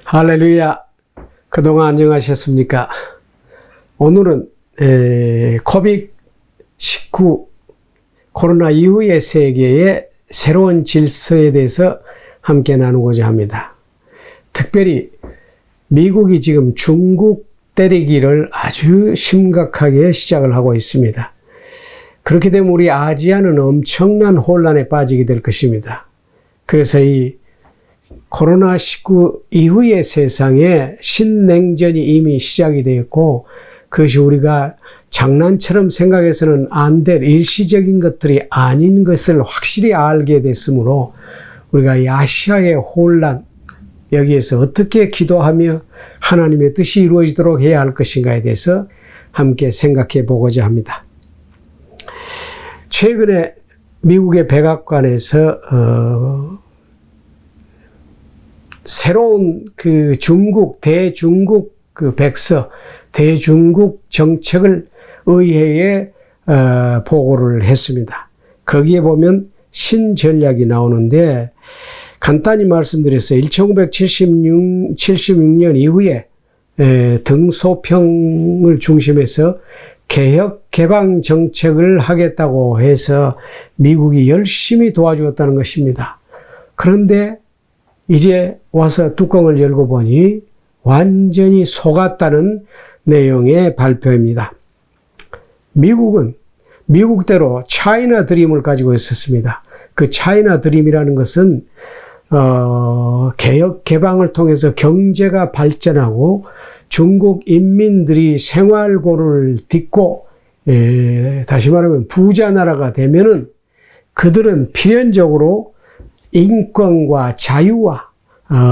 할렐루야. 그동안 안녕하셨습니까? 오늘은 코비드-19 코로나 이후의 세계의 새로운 질서에 대해서 함께 나누고자 합니다. 특별히 미국이 지금 중국 때리기를 아주 심각하게 시작을 하고 있습니다. 그렇게 되면 우리 아시아는 엄청난 혼란에 빠지게 될 것입니다. 그래서 이 코로나19 이후의 세상에 신냉전이 이미 시작이 되었고, 그것이 우리가 장난처럼 생각해서는 안 될 일시적인 것들이 아닌 것을 확실히 알게 됐으므로 우리가 이 아시아의 혼란, 여기에서 어떻게 기도하며 하나님의 뜻이 이루어지도록 해야 할 것인가에 대해서 함께 생각해 보고자 합니다. 최근에 미국의 백악관에서 새로운 그 대중국 백서, 대중국 정책을 의회에 보고를 했습니다. 거기에 보면 신전략이 나오는데, 간단히 말씀드려서 1976년 이후에 등소평을 중심해서 개혁 개방 정책을 하겠다고 해서 미국이 열심히 도와주었다는 것입니다. 그런데 이제 와서 뚜껑을 열고 보니 완전히 속았다는 내용의 발표입니다. 미국은 미국대로 차이나 드림을 가지고 있었습니다. 그 차이나 드림이라는 것은 개혁 개방을 통해서 경제가 발전하고 중국 인민들이 생활고를 딛고 다시 말하면 부자 나라가 되면은 그들은 필연적으로 인권과 자유와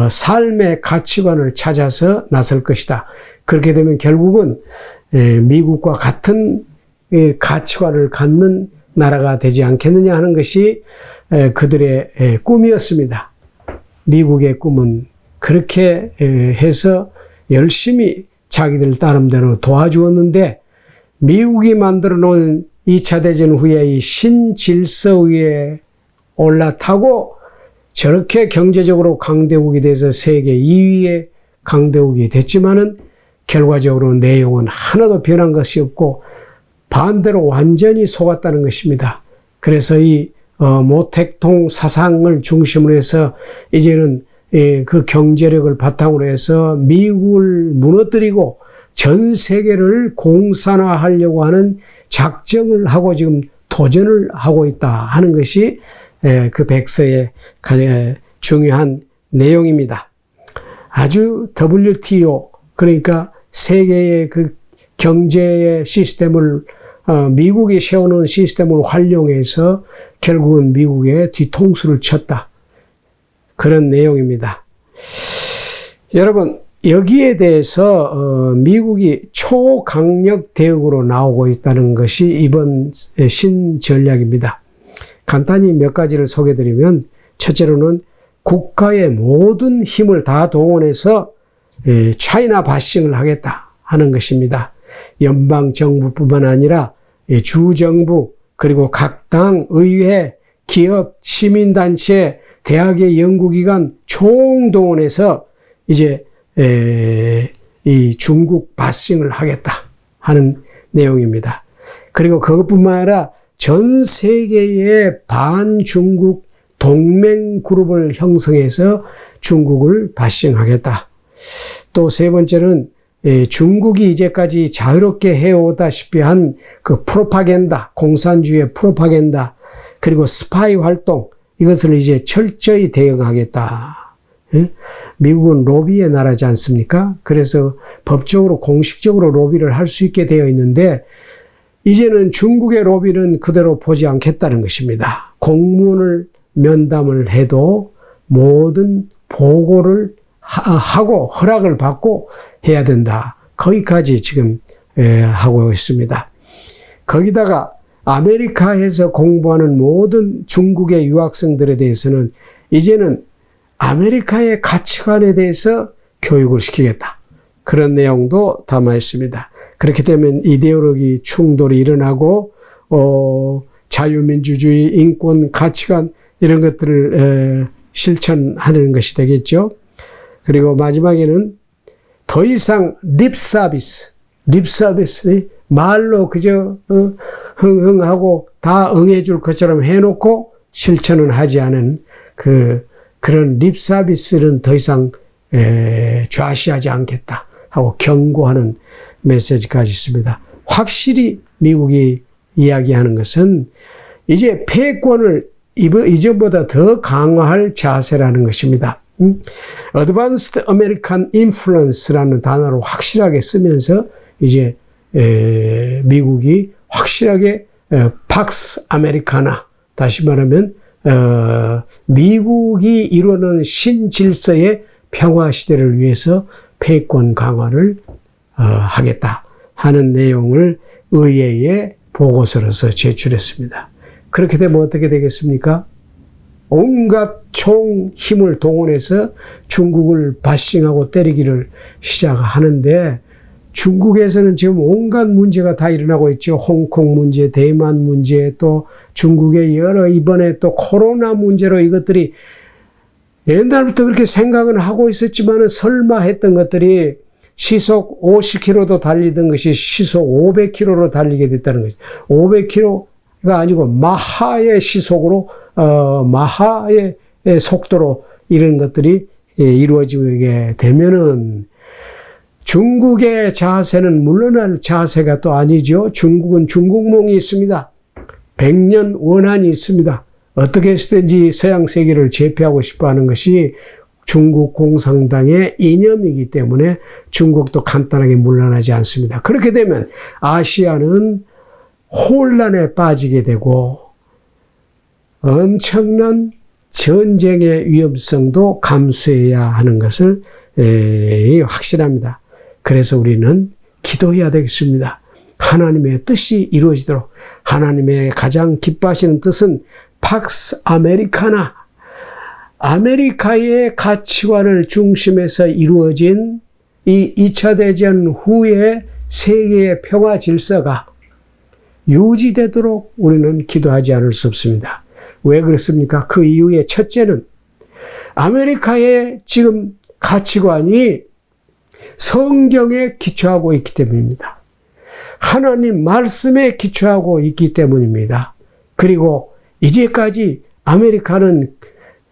삶의 가치관을 찾아서 나설 것이다. 그렇게 되면 결국은 미국과 같은 가치관을 갖는 나라가 되지 않겠느냐 하는 것이 그들의 꿈이었습니다. 미국의 꿈은 그렇게 해서 열심히 자기들 나름대로 도와주었는데, 미국이 만들어 놓은 2차 대전 후에 이 신질서 위에 올라타고 저렇게 경제적으로 강대국이 돼서 세계 2위의 강대국이 됐지만은 결과적으로 내용은 하나도 변한 것이 없고 반대로 완전히 속았다는 것입니다. 그래서 이 모택동 사상을 중심으로 해서 이제는 그 경제력을 바탕으로 해서 미국을 무너뜨리고 전 세계를 공산화하려고 하는 작정을 하고 지금 도전을 하고 있다 하는 것이 그 백서의 가장 중요한 내용입니다. 아주 WTO, 그러니까 세계의 그 경제의 시스템을 미국이 세워놓은 시스템을 활용해서 결국은 미국의 뒤통수를 쳤다. 그런 내용입니다. 여러분, 여기에 대해서 미국이 초강력 대응으로 나오고 있다는 것이 이번 신전략입니다. 간단히 몇 가지를 소개드리면, 첫째로는 국가의 모든 힘을 다 동원해서 차이나 바싱을 하겠다 하는 것입니다. 연방정부뿐만 아니라 주정부, 그리고 각 당, 의회, 기업, 시민단체, 대학의 연구기관 총동원해서 이제 이 중국 바싱을 하겠다 하는 내용입니다. 그리고 그것뿐만 아니라 전 세계의 반중국 동맹 그룹을 형성해서 중국을 바싱하겠다. 또 세 번째는 중국이 이제까지 자유롭게 해오다시피 한 그 프로파간다, 공산주의의 프로파간다, 그리고 스파이 활동, 이것을 이제 철저히 대응하겠다. 미국은 로비의 나라지 않습니까? 그래서 법적으로 공식적으로 로비를 할 수 있게 되어 있는데, 이제는 중국의 로비는 그대로 보지 않겠다는 것입니다. 공무원을 면담을 해도 모든 보고를 하고 허락을 받고 해야 된다. 거기까지 지금 하고 있습니다. 거기다가 아메리카에서 공부하는 모든 중국의 유학생들에 대해서는 이제는 아메리카의 가치관에 대해서 교육을 시키겠다. 그런 내용도 담아 있습니다. 그렇게 되면 이데올로기 충돌이 일어나고 자유민주주의, 인권, 가치관 이런 것들을 실천하는 것이 되겠죠. 그리고 마지막에는 더 이상 립 서비스, 말로 그저 흥흥하고 다 응해줄 것처럼 해놓고 실천은 하지 않은 그런 립 서비스는 더 이상 좌시하지 않겠다 하고 경고하는 메시지까지 있습니다. 확실히 미국이 이야기하는 것은 이제 패권을 이전보다 더 강화할 자세라는 것입니다. Advanced American Influence라는 단어를 확실하게 쓰면서 이제 미국이 확실하게 팍스 아메리카나, 다시 말하면 미국이 이루는 신질서의 평화 시대를 위해서 패권 강화를 하겠다 하는 내용을 의회에 보고서로서 제출했습니다. 그렇게 되면 어떻게 되겠습니까? 온갖 총 힘을 동원해서 중국을 바싱하고 때리기를 시작하는데, 중국에서는 지금 온갖 문제가 다 일어나고 있죠. 홍콩 문제, 대만 문제, 또 중국의 이번에 또 코로나 문제로 이것들이 옛날부터 그렇게 생각은 하고 있었지만은 설마 했던 것들이 시속 50km도 달리던 것이 시속 500km로 달리게 됐다는 것이죠. 500km가 아니고 마하의 시속으로, 마하의 속도로 이런 것들이 이루어지게 되면은 중국의 자세는 물러날 자세가 또 아니죠. 중국은 중국몽이 있습니다. 100년 원한이 있습니다. 어떻게 해서든지 서양 세계를 제패하고 싶어 하는 것이 중국 공산당의 이념이기 때문에 중국도 간단하게 물러나지 않습니다. 그렇게 되면 아시아는 혼란에 빠지게 되고 엄청난 전쟁의 위험성도 감수해야 하는 것을 확실합니다. 그래서 우리는 기도해야 되겠습니다. 하나님의 뜻이 이루어지도록. 하나님의 가장 기뻐하시는 뜻은 팍스 아메리카나, 아메리카의 가치관을 중심에서 이루어진 이 2차 대전 후의 세계의 평화 질서가 유지되도록 우리는 기도하지 않을 수 없습니다. 왜 그렇습니까? 그 이유의 첫째는 아메리카의 지금 가치관이 성경에 기초하고 있기 때문입니다. 하나님 말씀에 기초하고 있기 때문입니다. 그리고 이제까지 아메리카는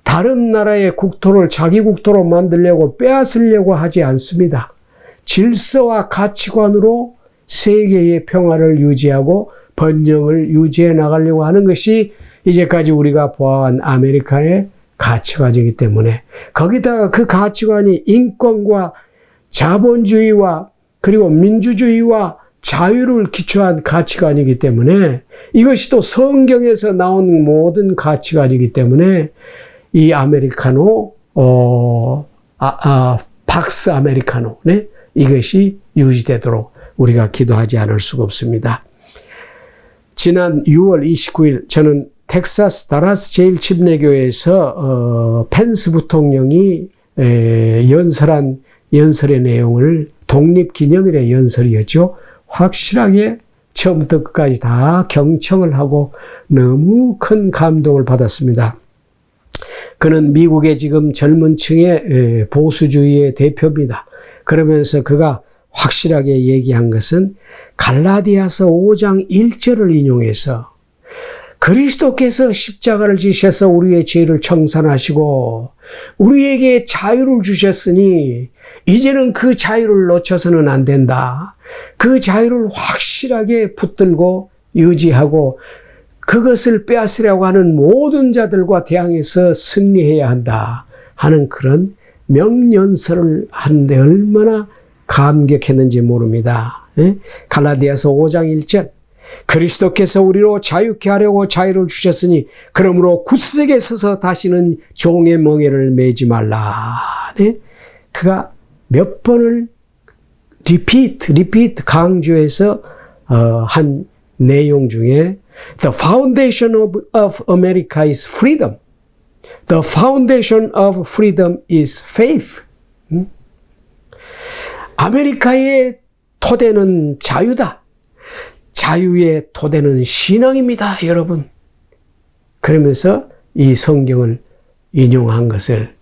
다른 나라의 국토를 자기 국토로 만들려고 빼앗으려고 하지 않습니다. 질서와 가치관으로 세계의 평화를 유지하고 번영을 유지해 나가려고 하는 것이 이제까지 우리가 보아온 아메리카의 가치관이기 때문에, 거기다가 그 가치관이 인권과 자본주의와 그리고 민주주의와 자유를 기초한 가치관이기 때문에, 이것이 또 성경에서 나온 모든 가치관이기 때문에 이 아메리카노, 팍스 아메리카노, 네? 이것이 유지되도록 우리가 기도하지 않을 수가 없습니다. 지난 6월 29일 저는 텍사스 다라스 제1침례교회에서 펜스 부통령이 연설한 연설의 내용을, 독립기념일의 연설이었죠. 확실하게 처음부터 끝까지 다 경청을 하고 너무 큰 감동을 받았습니다. 그는 미국의 지금 젊은 층의 보수주의의 대표입니다. 그러면서 그가 확실하게 얘기한 것은 갈라디아서 5장 1절을 인용해서 그리스도께서 십자가를 지셔서 우리의 죄를 청산하시고 우리에게 자유를 주셨으니 이제는 그 자유를 놓쳐서는 안 된다. 그 자유를 확실하게 붙들고 유지하고 그것을 빼앗으려고 하는 모든 자들과 대항해서 승리해야 한다 하는 그런 명연설을 하는데 얼마나 감격했는지 모릅니다. 갈라디아서 5장 1절, 그리스도께서 우리로 자유케 하려고 자유를 주셨으니 그러므로 굳세게 서서 다시는 종의 멍에를 매지 말라. 네? 그가 몇 번을 리피트 강조해서 한 내용 중에 The foundation of America is freedom. The foundation of freedom is faith. 아메리카의 토대는 자유다. 자유의 토대는 신앙입니다, 여러분. 그러면서 이 성경을 인용한 것을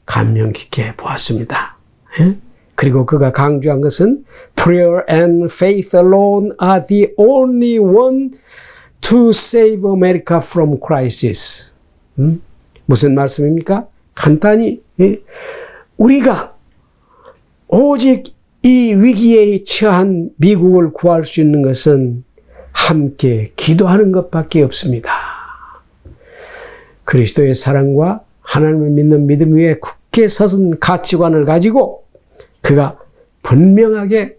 감명 깊게 보았습니다. 예? 그리고 그가 강조한 것은 prayer and faith alone are the only one to save America from crisis. 무슨 말씀입니까? 간단히 우리가 오직 이 위기에 처한 미국을 구할 수 있는 것은 함께 기도하는 것밖에 없습니다. 그리스도의 사랑과 하나님을 믿는 믿음 위에 굳게 서선 가치관을 가지고 그가 분명하게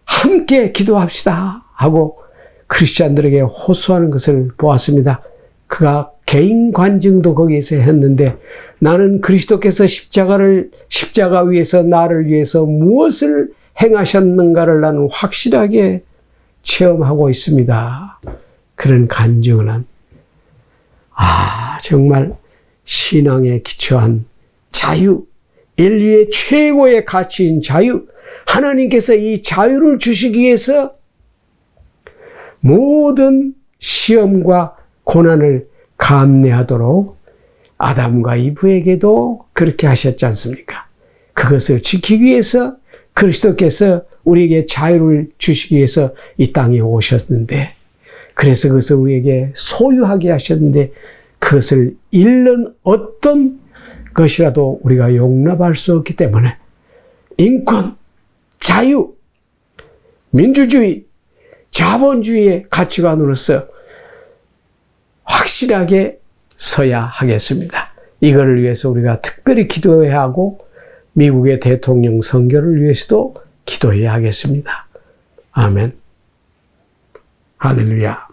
함께 기도합시다 하고 크리스찬들에게 호소하는 것을 보았습니다. 그가 개인 관증도 거기에서 했는데 나는 그리스도께서 십자가 위에서 나를 위해서 무엇을 행하셨는가를 나는 확실하게 체험하고 있습니다. 그런 간증은 정말 신앙에 기초한 자유, 인류의 최고의 가치인 자유, 하나님께서 이 자유를 주시기 위해서 모든 시험과 고난을 감내하도록 아담과 이브에게도 그렇게 하셨지 않습니까? 그것을 지키기 위해서 그리스도께서 우리에게 자유를 주시기 위해서 이 땅에 오셨는데, 그래서 그것을 우리에게 소유하게 하셨는데 그것을 잃는 어떤 것이라도 우리가 용납할 수 없기 때문에 인권, 자유, 민주주의, 자본주의의 가치관으로서 확실하게 서야 하겠습니다. 이거를 위해서 우리가 특별히 기도해야 하고 미국의 대통령 선거를 위해서도 기도해야 하겠습니다. 아멘. 할렐루야.